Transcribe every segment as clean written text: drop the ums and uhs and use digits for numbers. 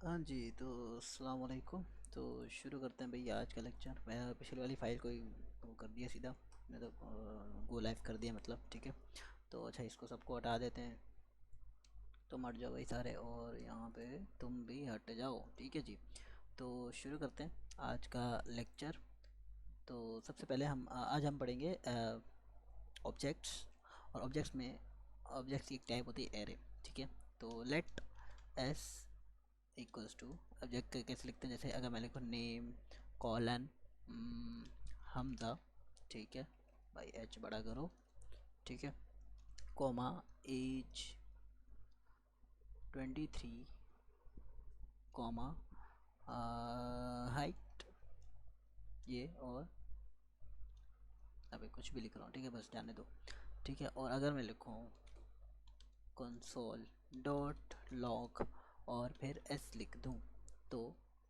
हाँ जी, तो अस्सलाम वालेकुम। तो शुरू करते हैं भाई आज का लेक्चर। मैं पिछली वाली फ़ाइल को ही वो कर दिया सीधा, मैं तो गो लाइव कर दिया मतलब, ठीक है। तो अच्छा, इसको सबको हटा देते हैं। तुम हट जाओ भाई सारे, और यहाँ पे तुम भी हट जाओ, ठीक है जी। तो शुरू करते हैं आज का लेक्चर। तो सबसे पहले आज हम पढ़ेंगे ऑब्जेक्ट्स। और ऑब्जेक्ट्स की एक टाइप होती है एरे, ठीक है। तो let s equals to, object कैसे लिखते हैं, जैसे अगर मैं लिखूँ नेम कॉलन हमजा, ठीक है भाई, एच बड़ा करो, ठीक है, कोमा एज 23, कोमा हाइट ये, और अभी कुछ भी लिख रहा हूँ, ठीक है, बस जाने दो, ठीक है। और अगर मैं लिखूँ कंसोल डॉट लॉग और फिर एस लिख दूँ, तो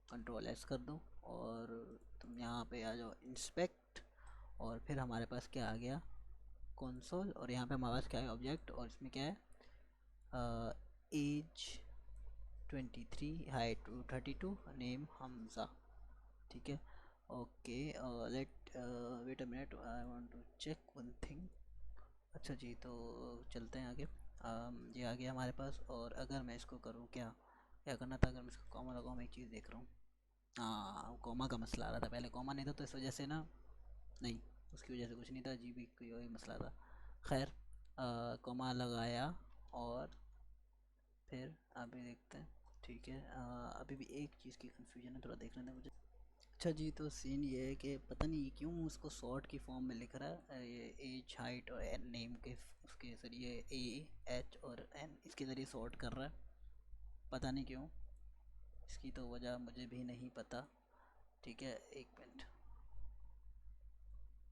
कंट्रोल एस कर दूँ और तुम यहाँ पे आ जाओ इंस्पेक्ट, और फिर हमारे पास क्या आ गया, कंसोल, और यहाँ पे हमारे पास क्या है ऑब्जेक्ट, और इसमें क्या है एज 23, हाइट 32, नेम हमजा, ठीक है। Okay, let wait a minute, I want to check one thing. अच्छा जी, तो चलते हैं आगे। ये आ गया हमारे पास, और अगर मैं इसको करूँ, क्या क्या करना था, अगर मैं इसको कॉमा लगाऊँ, मैं एक चीज़ देख रहा हूँ। हाँ, कॉमा का मसला आ रहा था, पहले कॉमा नहीं था तो इस वजह से ना, नहीं, उसकी वजह से कुछ नहीं था जी, भी कोई वही मसला था। खैर, कॉमा लगाया, और फिर अभी देखते हैं, ठीक है। अभी भी एक चीज़ की कन्फ्यूजन है, थोड़ा देख लेते हैं मुझे। अच्छा जी, तो सीन ये है कि पता नहीं क्यों उसको शॉर्ट की फॉर्म में लिख रहा है, ये एज हाइट और एन नेम के उसके ज़रिए ए एच और एन इसके ज़रिए शॉर्ट कर रहा है, पता नहीं क्यों। इसकी तो वजह मुझे भी नहीं पता, ठीक है, एक मिनट।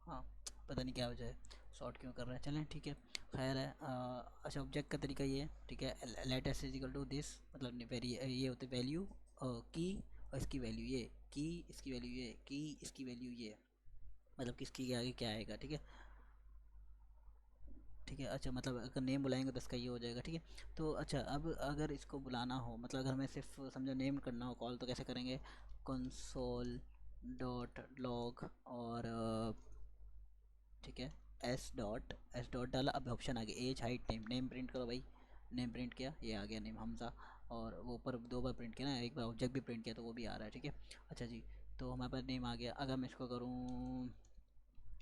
हाँ, पता नहीं क्या वजह है, शॉर्ट क्यों कर रहा है, चलें ठीक है, खैर है। अच्छा, ऑब्जेक्ट का तरीका ये है, ठीक है। Let s is equal to this, मतलब वेरी ये होते वैल्यू की, और इसकी वैल्यू ये की, इसकी वैल्यू ये की, इसकी वैल्यू ये, मतलब किसकी के आगे क्या आएगा, ठीक है, ठीक है। अच्छा, मतलब अगर नेम बुलाएंगे तो इसका ये हो जाएगा, ठीक है। तो अच्छा, अब अगर इसको बुलाना हो, मतलब अगर हमें सिर्फ समझो नेम करना हो कॉल, तो कैसे करेंगे, कंसोल डॉट लॉग, और ठीक है, एस डॉट डाला, अब ऑप्शन आ गया as height name, name print करो भाई, नेम प्रिंट किया, ये आ गया नेम हमजा, और वो ऊपर दो बार प्रिंट किया ना, एक बार ऑब्जेक्ट भी प्रिंट किया तो वो भी आ रहा है, ठीक है। अच्छा जी, तो हमारे पास नेम आ गया। अगर मैं इसको करूँ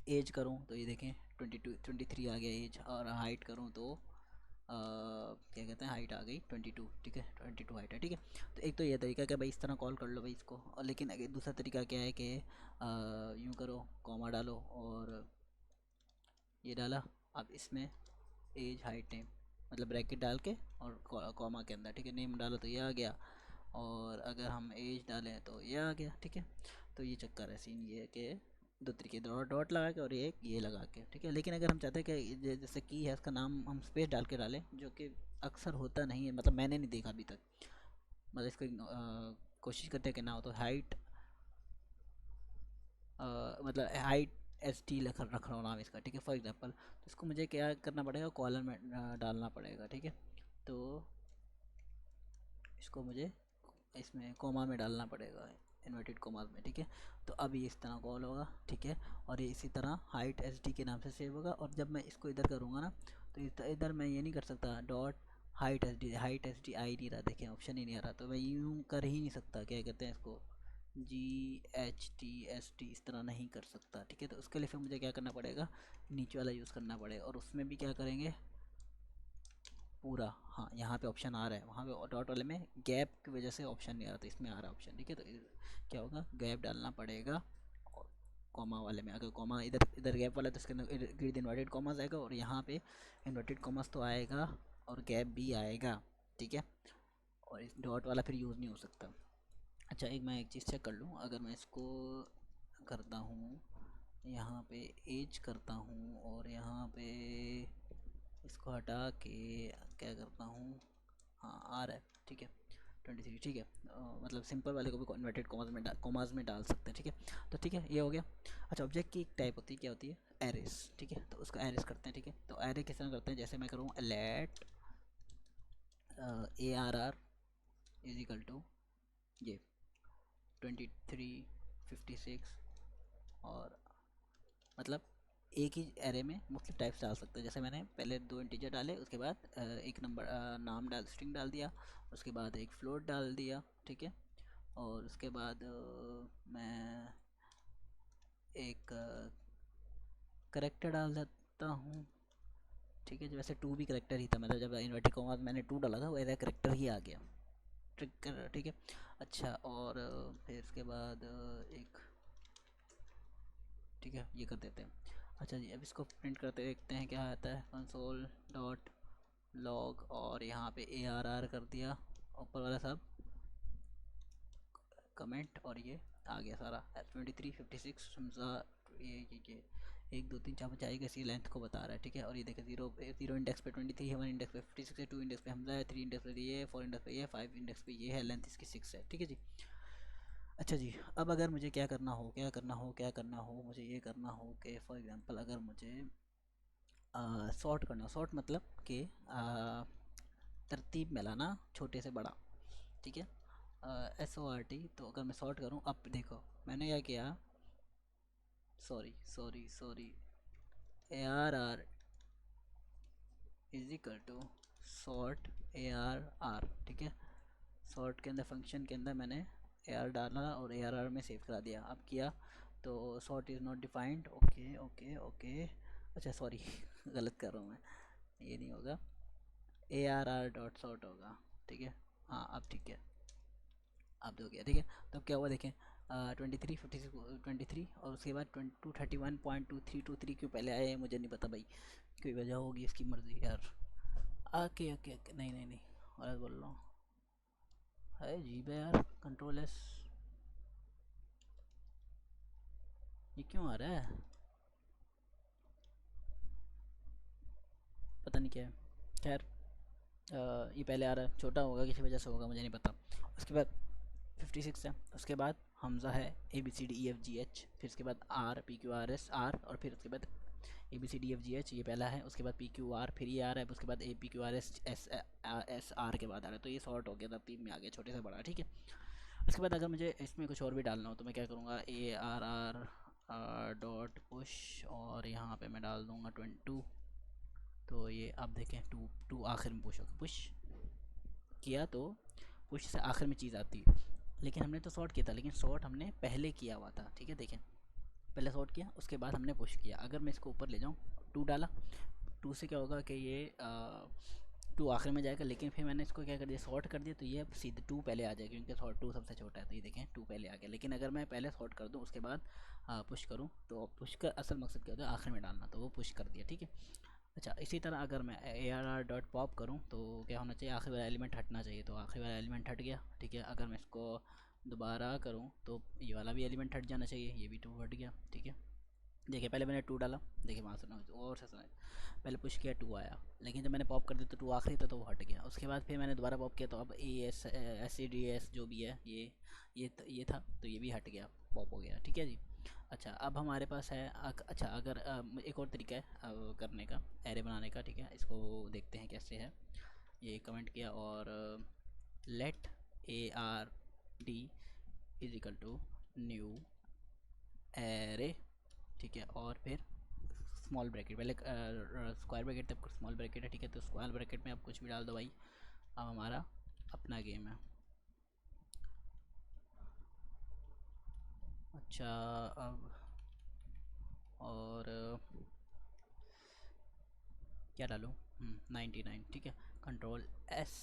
एज करूँ तो ये देखें 23 आ गया एज, और हाइट करूँ तो क्या कहते हैं, हाइट आ गई 22, ठीक है, 22 हाइट है, ठीक है। तो एक तो ये तरीका क्या भाई, इस तरह कॉल कर लो भाई इसको, और लेकिन अगर दूसरा तरीका क्या है कि यूँ करो, कॉमा डालो, और ये डाला, अब इसमें एज हाइट नेम, मतलब ब्रैकेट डाल के और कॉमा के अंदर, ठीक है, नेम डालो तो ये आ गया, और अगर हम एज डालें तो ये आ गया, ठीक है। तो ये चक्कर है, सीन ये है कि दो तरीके, डॉट डॉट लगा के और एक ये लगा के, ठीक है। लेकिन अगर हम चाहते हैं कि जैसे की है इसका नाम हम स्पेस डाल के डालें, जो कि अक्सर होता नहीं है, मतलब मैंने नहीं देखा अभी तक, मतलब इसको कोशिश करते हैं कि ना हो, तो हाइट मतलब हाइट एस टी रख रहा हूँ नाम इसका, ठीक है, फॉर एग्जांपल। तो इसको मुझे क्या करना पड़ेगा, कॉलम में डालना पड़ेगा, ठीक है। तो इसको मुझे इसमें कोमा में डालना पड़ेगा, इन्वर्टेड कोमा में, ठीक है। तो अब ये इस तरह कॉल होगा, ठीक है, और ये इसी तरह हाइट एस डी के नाम से सेव होगा। और जब मैं इसको इधर करूँगा ना, तो इधर मैं ये नहीं कर सकता डॉट हाइट एस डी, आई नहीं रहा, देखें ऑप्शन ही नहीं आ रहा, तो मैं यूँ कर ही नहीं सकता, क्या कहते हैं इसको, जी एच टी एस टी, इस तरह नहीं कर सकता, ठीक है। तो उसके लिए फिर मुझे क्या करना पड़ेगा, नीचे वाला यूज़ करना पड़ेगा, और उसमें भी क्या करेंगे पूरा, हाँ यहाँ पे ऑप्शन आ रहा है, वहाँ पे डॉट वाले में गैप की वजह से ऑप्शन नहीं आ रहा, तो इसमें आ रहा है ऑप्शन, ठीक है। तो क्या होगा, गैप डालना पड़ेगा, और कॉमा वाले में, अगर कॉमा इधर इधर गैप वाला है तो इसके अंदर इर्द गिर्द इन्वर्टेड कॉमास आएगा, और यहाँ पे इन्वर्टेड कॉमास तो आएगा और गैप भी आएगा, ठीक है। और इस डॉट वाला फिर यूज़ नहीं हो सकता। अच्छा, मैं एक चीज़ चेक कर लूँ, अगर मैं इसको करता हूँ, यहाँ पे एज करता हूँ, और यहाँ पे इसको हटा के क्या करता हूँ, हाँ आ रहा है, ठीक है, 23, ठीक है। मतलब सिंपल वाले को भी इन्वर्टेड कॉमास में डाल सकते हैं, ठीक है। तो ठीक है, ये हो गया। अच्छा, ऑब्जेक्ट की एक टाइप होती है, क्या होती है, एरेस, ठीक है। तो उसको एरेस करते हैं, ठीक है। तो एरे किस तरह करते हैं, जैसे मैं करूँ let a are r is equal to ये 23, 56 और मतलब एक ही एरे में मुख्तलिफ टाइप्स डाल सकते हैं। जैसे मैंने पहले 2 इंटीजर डाले, उसके बाद एक नंबर नाम डाल स्ट्रिंग डाल दिया, उसके बाद एक फ्लोट डाल दिया, ठीक है। और उसके बाद मैं एक करेक्टर डाल देता हूँ, ठीक है। वैसे टू भी करेक्टर ही था, मतलब जब इन्वर्टेड कॉमा मैंने टू डाला था वो एज ए करेक्टर ही आ गया, ठीक है। अच्छा, और फिर उसके बाद एक, ठीक है, ये कर देते हैं। अच्छा जी, अब इसको प्रिंट करते देखते हैं क्या आता है। कंसोल डॉट लॉग और यहाँ पे ARR कर दिया, ऊपर वाला सब कमेंट, और ये आ गया सारा 23, 56 हमजा, ये 1 2 3 4 5 इसी लेंथ को बता रहा है, ठीक है। और ये देखें, जीरो इंडेक्स पे 23 है, 1 इंडेक्स पे 56 है, 2 इंडेक्स पे हमजा है, 3 इंडेक्स पे ये है, 4 इंडेक्स पे ये है, 5 इंडेक्स पे ये है, लेंथ इसकी 6 है, ठीक है जी। अच्छा जी, अब अगर मुझे क्या करना हो, मुझे ये करना हो कि फॉर एग्जांपल अगर मुझे सॉर्ट करना, सॉर्ट मतलब कि तरतीब में लाना छोटे से बड़ा, ठीक है। SORT, तो अगर मैं सॉर्ट करूँ, अब देखो मैंने क्या किया, sorry sorry sorry, ARR is equal to sort ARR, ठीक है। सॉर्ट के अंदर फंक्शन के अंदर मैंने AR डाला और ARR में सेव करा दिया। अब किया तो sort is not defined, okay okay okay, अच्छा सॉरी गलत कर रहा हूँ मैं, ये नहीं होगा, ARR डॉट सॉर्ट होगा, ठीक है। हाँ अब ठीक है, अब तो हो गया, ठीक है। तो अब क्या हुआ देखें, 23, 56, 23 और उसके बाद 231.2323 क्यों पहले आए मुझे नहीं पता भाई, कोई वजह होगी, इसकी मर्ज़ी यार। ओके ओके ओके, नहीं नहीं नहीं, गलत बोल रहा हूँ, है अजीब है यार, कंट्रोल एस, ये क्यों आ रहा है, पता नहीं क्या है। खैर, ये पहले आ रहा है, छोटा होगा किसी वजह से होगा, मुझे नहीं पता। उसके बाद 56 है, उसके बाद हमज़ा है, ABCDEFGH, फिर उसके बाद RPQRS R, और फिर उसके बाद ABCDEFGH, ये पहला है, उसके बाद PQR, फिर ये आ रहा है, उसके बाद APQRS SR के बाद आ रहा है। तो ये सॉर्ट हो गया, तरतीब में आ गया छोटे से बड़ा, ठीक है। उसके बाद अगर मुझे इसमें कुछ और भी डालना हो तो मैं क्या करूँगा, ARR डॉट पुश, और यहाँ पे मैं डाल दूँगा 22। तो ये आप देखें, टू टू आखिर में पुश होगा, पुश किया तो पुश से आखिर में चीज़ आती है। लेकिन हमने तो सॉर्ट किया था, लेकिन सॉर्ट हमने पहले किया हुआ था, ठीक है। देखें, पहले सॉर्ट किया, उसके बाद हमने पुश किया। अगर मैं इसको ऊपर ले जाऊँ, टू डाला, टू से क्या होगा कि ये टू आखिर में जाएगा, लेकिन फिर मैंने इसको क्या कर दिया, सॉर्ट कर दिया, तो ये अब सीधे टू पहले आ जाएगा, क्योंकि सॉर्ट टू सबसे छोटा है। तो ये देखें, टू पहले आ गया। लेकिन अगर मैं पहले सॉर्ट कर दूँ उसके बाद पुश करूँ, तो पुश का असल मकसद क्या होता है, आखिर में डालना, तो वो पुश कर दिया, ठीक है। अच्छा, इसी तरह अगर मैं ARR डॉट पॉप करूँ तो क्या होना चाहिए, आखिरी वाला एलिमेंट हटना चाहिए, तो आखिरी वाला एलिमेंट हट गया, ठीक है। अगर मैं इसको दोबारा करूँ तो ये वाला भी एलिमेंट हट जाना चाहिए, ये भी टू हट गया, ठीक है। देखिए, पहले मैंने टू डाला, देखिए वहाँ सुना और से सुना, पहले पुश किया टू आया, लेकिन जब मैंने पॉप कर दिया तो टू आखिरी था तो वो हट गया। उसके बाद फिर मैंने दोबारा पॉप किया तो अब ASCDS जो भी है, ये था, तो ये भी हट गया, पॉप हो गया, ठीक है जी। अच्छा, अब हमारे पास है अच्छा, अगर एक और तरीका है करने का, एरे बनाने का, ठीक है। इसको देखते हैं कैसे है। ये कमेंट किया और let ARD is equal to new array, ठीक है। और फिर स्मॉल ब्रैकेट, पहले स्क्वायर ब्रैकेट तब स्मॉल ब्रैकेट है, ठीक है। तो स्क्वायर ब्रैकेट में आप कुछ भी डाल दो भाई, अब हमारा अपना गेम है। अच्छा, अब और क्या डालूँ, 99, ठीक है। कंट्रोल एस,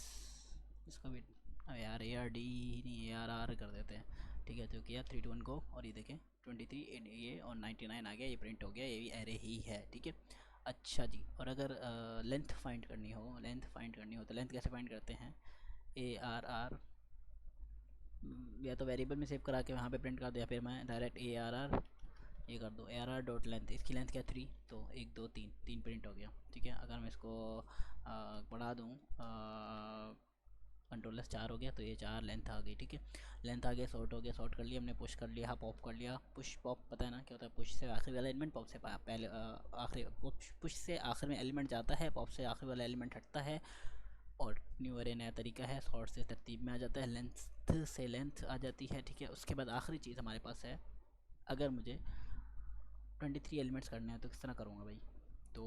इसका भी, अब यार ARD नहीं ARR कर देते हैं, ठीक है। तो किया 3 2 1 को, और ये देखें 23 ये और 99 आ गया, ये प्रिंट हो गया, ये भी एरे ही है, ठीक है। अच्छा जी, और अगर लेंथ फाइंड करनी हो, तो लेंथ कैसे फाइंड करते हैं, ARR, या तो वेरिएबल में सेव करा के वहाँ पे प्रिंट कर दो, या फिर मैं डायरेक्ट ARR ये कर दो, ARR डॉट लेंथ, इसकी लेंथ क्या 3, तो 1 2 3 प्रिंट हो गया, ठीक है। अगर मैं इसको बढ़ा दूँ, कंट्रोलस 4 हो गया, तो ये 4 लेंथ आ गई, ठीक है। लेंथ आ गया, सॉर्ट हो गया, सॉर्ट कर लिया हमने, पुश कर लिया, हाँ पॉप कर लिया, पुश पॉप पता है ना क्या होता है, पुश से आखिरी वाला एलिमेंट, पॉप से पहले आखिरी, पुश से आखिर में एलिमेंट जाता है, पॉप से आखिरी वाला एलिमेंट हटता है, और न्यू एरे नया तरीका है, सॉर्ट से तरतीब में आ जाता है, लेंथ से लेंथ आ जाती है, ठीक है। उसके बाद आखिरी चीज़ हमारे पास है, अगर मुझे 23 एलिमेंट्स करने हैं तो किस तरह करूँगा भाई। तो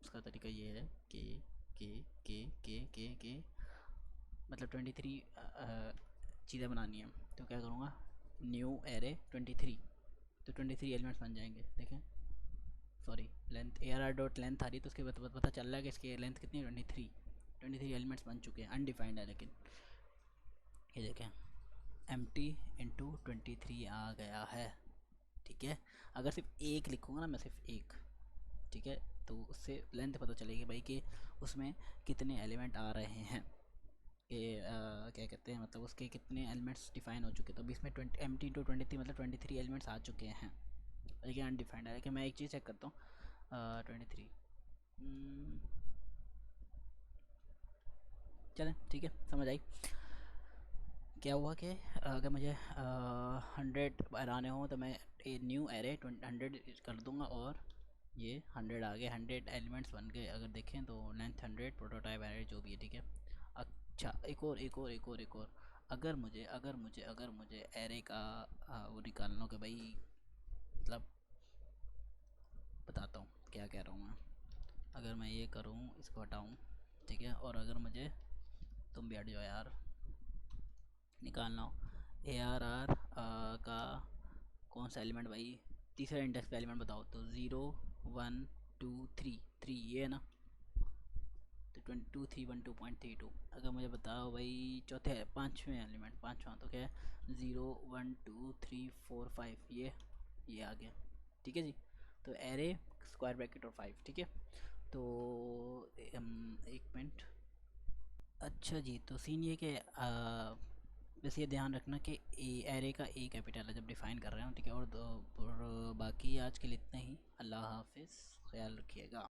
उसका तरीका ये है कि के मतलब 23 चीज़ें बनानी है, तो क्या करूँगा, न्यू एरे 23, तो 23 एलिमेंट्स बन जाएंगे। देखें, sorry, length A are R dot length आ रही है, तो उसके बाद पता चल रहा है कि इसकी लेंथ कितनी है, 23 एलिमेंट्स बन चुके हैं, अनडिफाइंड है लेकिन। ये देखें, एम टी इंटू 23 आ गया है, ठीक है। अगर सिर्फ एक लिखूँगा ना मैं, सिर्फ एक, ठीक है, तो उससे लेंथ पता चलेगी भाई कि उसमें कितने एलिमेंट आ रहे हैं, कि क्या कहते हैं, मतलब उसके कितने एलिमेंट्स डिफाइन हो चुके हैं। तो अभी इसमें 20 एम टी इंटू 23 मतलब 23 एलिमेंट्स आ चुके हैं, लेकिन अनडिफाइंड है। लेकिन मैं एक चीज़ चेक करता हूँ, 23, चलें ठीक है, समझ आई। क्या हुआ कि अगर मुझे 100 बनाने हो तो मैं ए न्यू एरे 100 कर दूंगा, और ये 100 आ गए, 100 एलिमेंट्स बन गए। अगर देखें तो लेंथ 100, प्रोटोटाइप एरे जो भी है, ठीक है। अच्छा, एक और अगर मुझे एरे का वो निकालना हो कि भाई, मतलब बताता हूँ क्या कह रहा हूँ मैं। अगर मैं ये करूँ, इसको हटाऊँ, ठीक है, और अगर मुझे, तुम भी हट जाओ यार, निकालना हो ए आर आर का कौन सा एलिमेंट भाई, तीसरा इंडेक्स का एलिमेंट बताओ, तो 0 1 2 3 ये है ना, तो 2231.32। अगर मुझे बताओ भाई चौथे पाँचवें एलिमेंट, पाँचवा तो क्या है, 0 1 2 3 4 5, ये आ गया, ठीक है जी। तो एरे स्क्वायर ब्रैकेट और 5, ठीक है। तो एक मिनट, अच्छा जी, तो सीन ये कि बस ये ध्यान रखना कि एरे का ए कैपिटल है जब डिफाइन कर रहे हो, ठीक है। और बाकी आज के लिए इतना ही, अल्लाह हाफिज़, ख्याल रखिएगा।